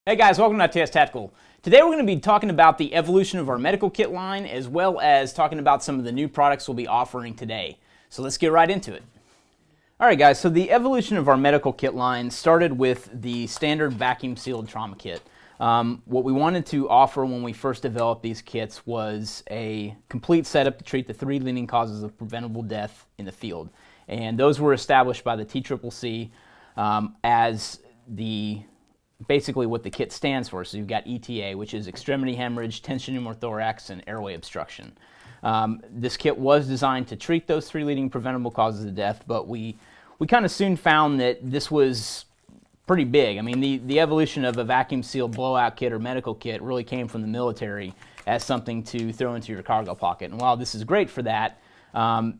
Hey guys, welcome to TS Tactical. Today we're going to be talking about the evolution of our medical kit line as well as talking about some of the new products we'll be offering today. So let's get right into it. Alright guys, so the evolution of our medical kit line started with the standard vacuum sealed trauma kit. What we wanted to offer when we first developed these kits was a complete setup to treat the three leading causes of preventable death in the field. And those were established by the TCCC as basically what the kit stands for. So you've got ETA, which is extremity hemorrhage, tension pneumothorax, and airway obstruction. This kit was designed to treat those three leading preventable causes of death, but we kind of soon found that this was pretty big. I mean, the evolution of a vacuum sealed blowout kit or medical kit really came from the military as something to throw into your cargo pocket. And while this is great for that,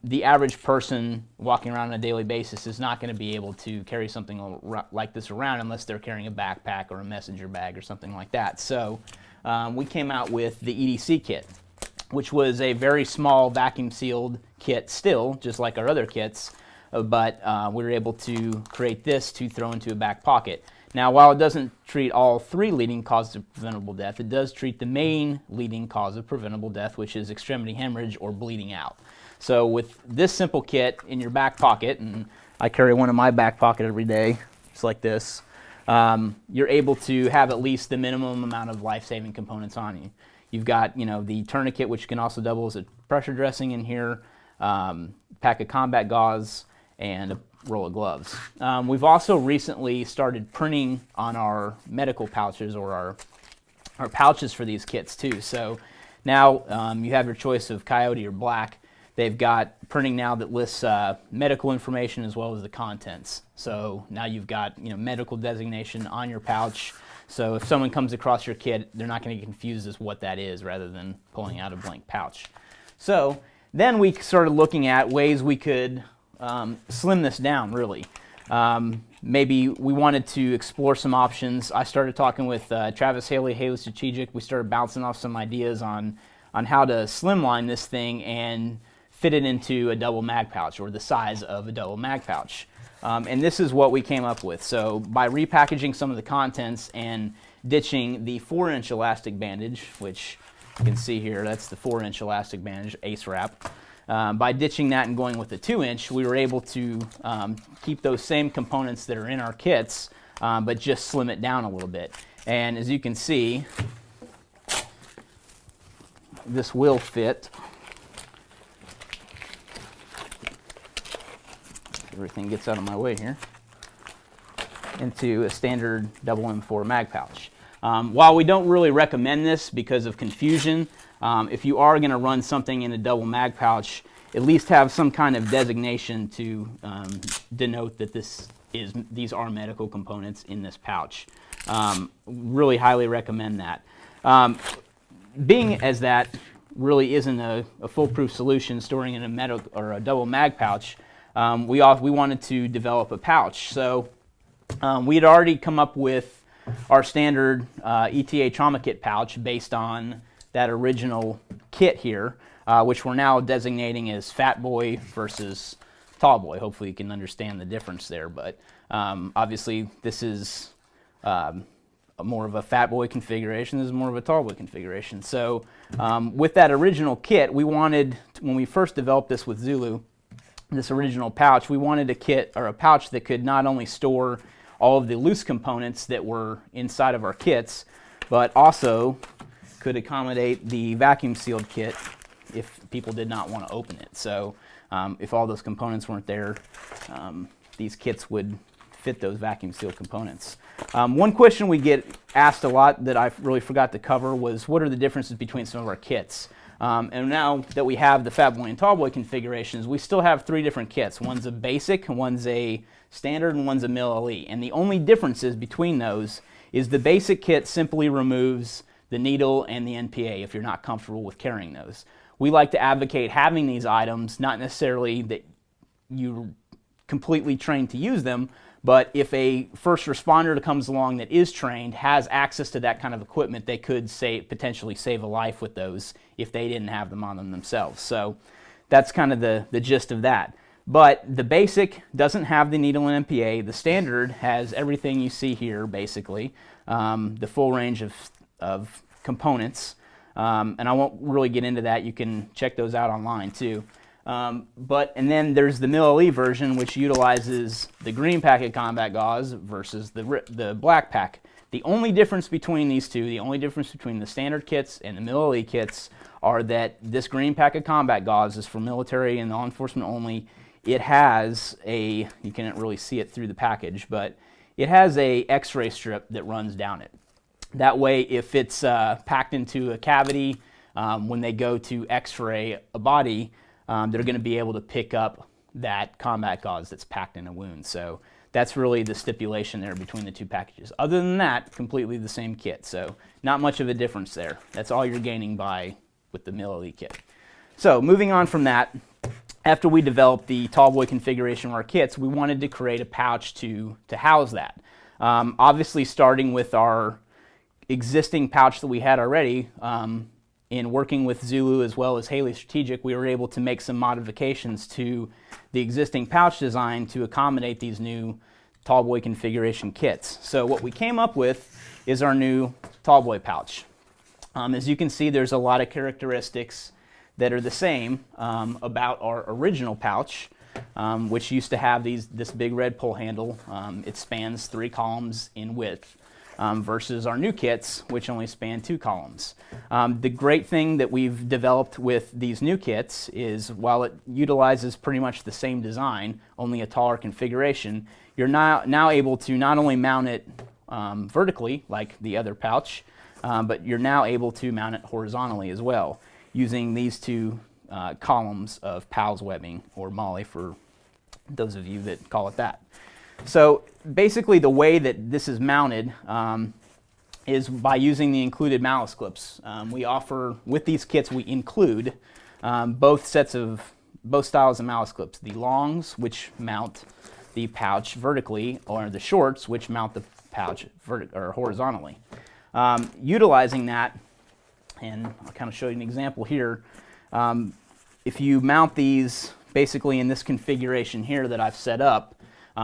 the average person walking around on a daily basis is not going to be able to carry something like this around unless they're carrying a backpack or a messenger bag or something like that. So we came out with the EDC kit, which was a very small vacuum sealed kit still, just like our other kits, but we were able to create this to throw into a back pocket. Now, while it doesn't treat all three leading causes of preventable death, it does treat the main leading cause of preventable death, which is extremity hemorrhage or bleeding out. So with this simple kit in your back pocket, and I carry one in my back pocket every day, just like this, you're able to have at least the minimum amount of life-saving components on you. You've got, the tourniquet, which can also double as a pressure dressing in here, pack of combat gauze, and a roll of gloves. We've also recently started printing on our medical pouches or our pouches for these kits too. So now you have your choice of coyote or black. They've got printing now that lists medical information as well as the contents. So now you've got medical designation on your pouch. So if someone comes across your kit, they're not going to get confused as what that is rather than pulling out a blank pouch. So then we started looking at ways we could slim this down, really. Maybe we wanted to explore some options. I started talking with Travis Haley, Haley Strategic. We started bouncing off some ideas on how to slimline this thing and fit it into a double mag pouch or the size of a double mag pouch. And this is what we came up with. So by repackaging some of the contents and ditching the 4-inch elastic bandage, which you can see here, that's the 4-inch elastic bandage, Ace Wrap. By ditching that and going with the 2-inch, we were able to keep those same components that are in our kits, but just slim it down a little bit. And as you can see, this will fit. Everything gets out of my way here, into a standard double M4 mag pouch. While we don't really recommend this because of confusion, if you are going to run something in a double mag pouch, at least have some kind of designation to denote that these are medical components in this pouch. Really highly recommend that. Being as that really isn't a foolproof solution storing in a medical or a double mag pouch, we wanted to develop a pouch. So we had already come up with our standard ETA trauma kit pouch based on that original kit here, which we're now designating as Fat Boy versus Tall Boy. Hopefully you can understand the difference there, but obviously this is more of a Fat Boy configuration. This is more of a Tall Boy configuration. So with that original kit, we wanted, when we first developed this with Zulu, this original pouch, we wanted a kit or a pouch that could not only store all of the loose components that were inside of our kits, but also could accommodate the vacuum sealed kit if people did not want to open it. So if all those components weren't there, these kits would fit those vacuum sealed components. One question we get asked a lot that I really forgot to cover was, what are the differences between some of our kits? And now that we have the Fat Boy and Tall Boy configurations, we still have 3 different kits. One's a basic, one's a standard, and one's a Mil LE. And the only differences between those is the basic kit simply removes the needle and the NPA if you're not comfortable with carrying those. We like to advocate having these items, not necessarily that you're completely trained to use them, but if a first responder comes along that is trained, has access to that kind of equipment, they could potentially save a life with those if they didn't have them on them themselves. So that's kind of the gist of that. But the basic doesn't have the needle and MPA. The standard has everything you see here, basically. the full range of components. And I won't really get into that. You can check those out online too. And then there's the MilLE version, which utilizes the green packet combat gauze versus the black pack. The only difference between these two, the only difference between the standard kits and the MilLE kits, are that this green packet combat gauze is for military and law enforcement only. It has a, you can't really see it through the package, but it has a X-ray strip that runs down it. That way, if it's packed into a cavity, when they go to X-ray a body, they're going to be able to pick up that combat gauze that's packed in a wound. So that's really the stipulation there between the two packages. Other than that, completely the same kit. So not much of a difference there. That's all you're gaining with the MilLE kit. So moving on from that, after we developed the Tallboy configuration of our kits, we wanted to create a pouch to house that. Obviously, starting with our existing pouch that we had already, in working with Zulu as well as Haley Strategic, we were able to make some modifications to the existing pouch design to accommodate these new Tallboy configuration kits. So what we came up with is our new Tallboy pouch. As you can see, there's a lot of characteristics that are the same about our original pouch, which used to have this big red pull handle. It spans 3 columns in width. Versus our new kits, which only span 2 columns. The great thing that we've developed with these new kits is while it utilizes pretty much the same design, only a taller configuration, you're now able to not only mount it vertically like the other pouch, but you're now able to mount it horizontally as well, using these 2 columns of PALS webbing, or MOLLE for those of you that call it that. So basically the way that this is mounted is by using the included malice clips. We offer, with these kits, we include both styles of malice clips. The longs, which mount the pouch vertically, or the shorts, which mount the pouch horizontally. Utilizing that, and I'll kind of show you an example here. If you mount these basically in this configuration here that I've set up,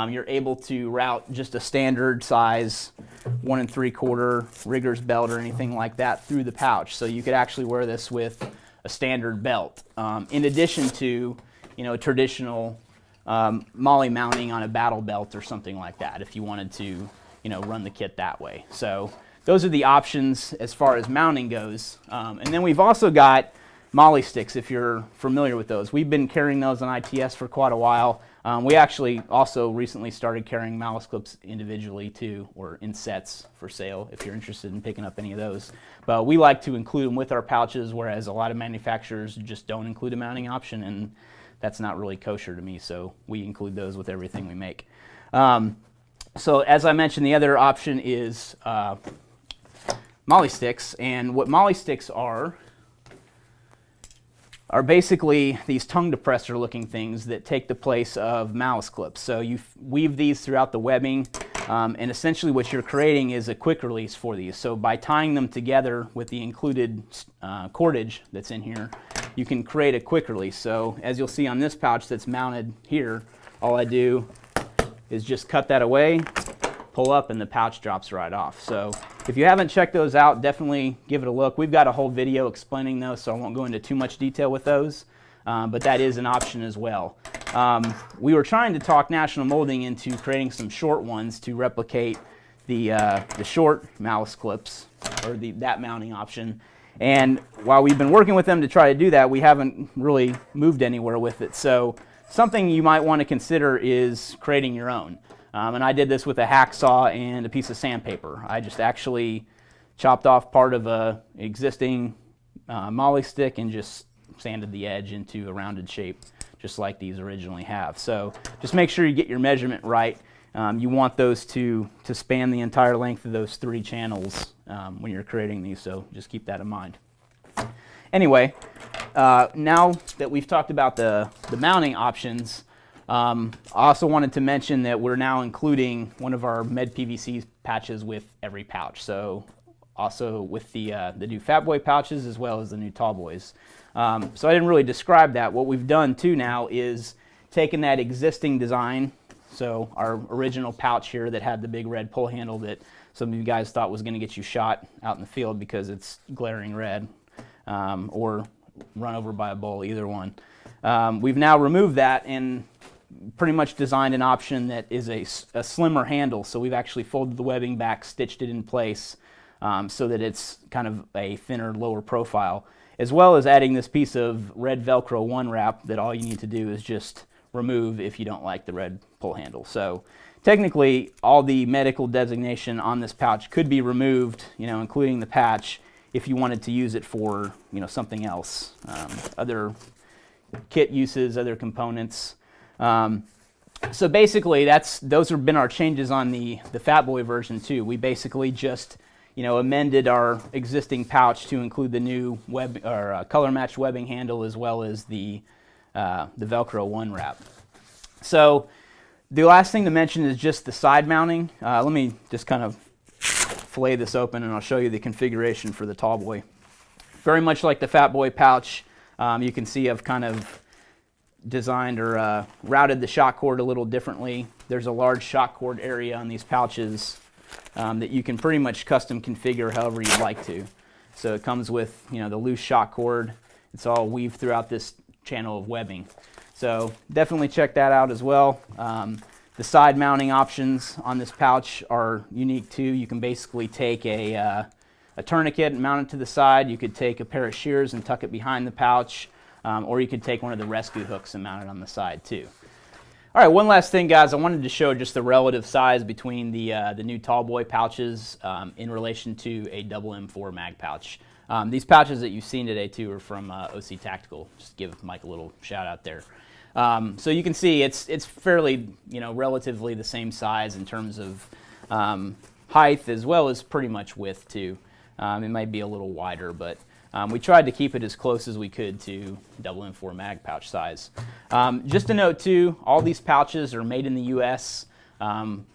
you're able to route just a standard size 1 3/4 rigger's belt or anything like that through the pouch. So you could actually wear this with a standard belt, in addition to, a traditional MOLLE mounting on a battle belt or something like that, if you wanted to, run the kit that way. So those are the options as far as mounting goes. And then we've also got MOLLE sticks, if you're familiar with those. We've been carrying those on ITS for quite a while. We actually also recently started carrying malice clips individually too, or in sets for sale if you're interested in picking up any of those. But we like to include them with our pouches, whereas a lot of manufacturers just don't include a mounting option, and that's not really kosher to me, so we include those with everything we make. So as I mentioned, the other option is MOLLE sticks, and what MOLLE sticks are basically these tongue depressor looking things that take the place of malice clips. So you weave these throughout the webbing, and essentially what you're creating is a quick release for these. So by tying them together with the included cordage that's in here, you can create a quick release. So as you'll see on this pouch that's mounted here, all I do is just cut that away, pull up, and the pouch drops right off. So if you haven't checked those out, definitely give it a look. We've got a whole video explaining those, so I won't go into too much detail with those, but that is an option as well. We were trying to talk National Molding into creating some short ones to replicate the short malice clips, or that mounting option. And while we've been working with them to try to do that, we haven't really moved anywhere with it. So something you might want to consider is creating your own. And I did this with a hacksaw and a piece of sandpaper. I just actually chopped off part of an existing MOLLE stick and just sanded the edge into a rounded shape, just like these originally have. So just make sure you get your measurement right. You want those to span the entire length of those 3 channels when you're creating these, so just keep that in mind. Anyway, now that we've talked about the mounting options, I also wanted to mention that we're now including one of our Med PVC patches with every pouch. So also with the new Fat Boy pouches as well as the new Tallboys. So I didn't really describe that. What we've done too now is taken that existing design, so our original pouch here that had the big red pull handle that some of you guys thought was going to get you shot out in the field because it's glaring red, or run over by a bull, either one. We've now removed that and pretty much designed an option that is a slimmer handle. So we've actually folded the webbing back, stitched it in place so that it's kind of a thinner, lower profile, as well as adding this piece of red Velcro one wrap that all you need to do is just remove if you don't like the red pull handle. So technically, all the medical designation on this pouch could be removed, including the patch, if you wanted to use it for, something else, other kit uses, other components. So basically, those have been our changes on the Fat Boy version too. We basically just, amended our existing pouch to include the new color matched webbing handle, as well as the Velcro one wrap. So the last thing to mention is just the side mounting. Let me just kind of fillet this open and I'll show you the configuration for the Tall Boy. Very much like the Fat Boy pouch, you can see I've kind of designed or routed the shock cord a little differently. There's a large shock cord area on these pouches that you can pretty much custom configure however you'd like to. So it comes with the loose shock cord. It's all weaved throughout this channel of webbing. So definitely check that out as well. The side mounting options on this pouch are unique too. You can basically take a tourniquet and mount it to the side. You could take a pair of shears and tuck it behind the pouch, or you could take one of the rescue hooks and mount it on the side too. All right, one last thing, guys. I wanted to show just the relative size between the new Tall Boy pouches in relation to a double M4 mag pouch. These pouches that you've seen today too are from OC Tactical. Just give Mike a little shout out there. So you can see it's fairly, relatively the same size in terms of height as well as pretty much width too. It might be a little wider, but we tried to keep it as close as we could to double M4 mag pouch size. Just a note too, all these pouches are made in the U.S.,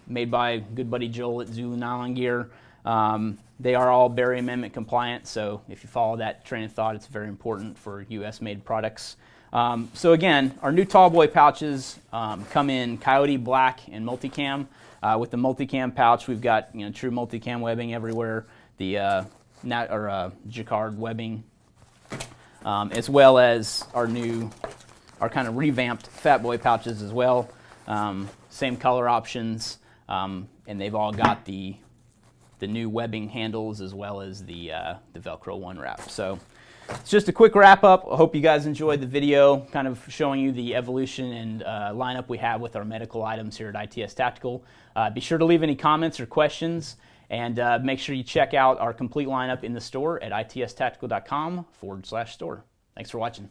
made by good buddy Joel at Zulu Nylon Gear. They are all Berry Amendment compliant, so if you follow that train of thought, it's very important for U.S. made products. So again, our new Tall Boy pouches come in Coyote Black and Multicam. With the Multicam pouch, we've got true Multicam webbing everywhere, the Jacquard webbing, as well as our kind of revamped Fat Boy pouches as well. Same color options, and they've all got the new webbing handles as well as the Velcro one wrap. So it's just a quick wrap up. I hope you guys enjoyed the video, kind of showing you the evolution and lineup we have with our medical items here at ITS Tactical. Be sure to leave any comments or questions, and make sure you check out our complete lineup in the store at itstactical.com/store. Thanks for watching.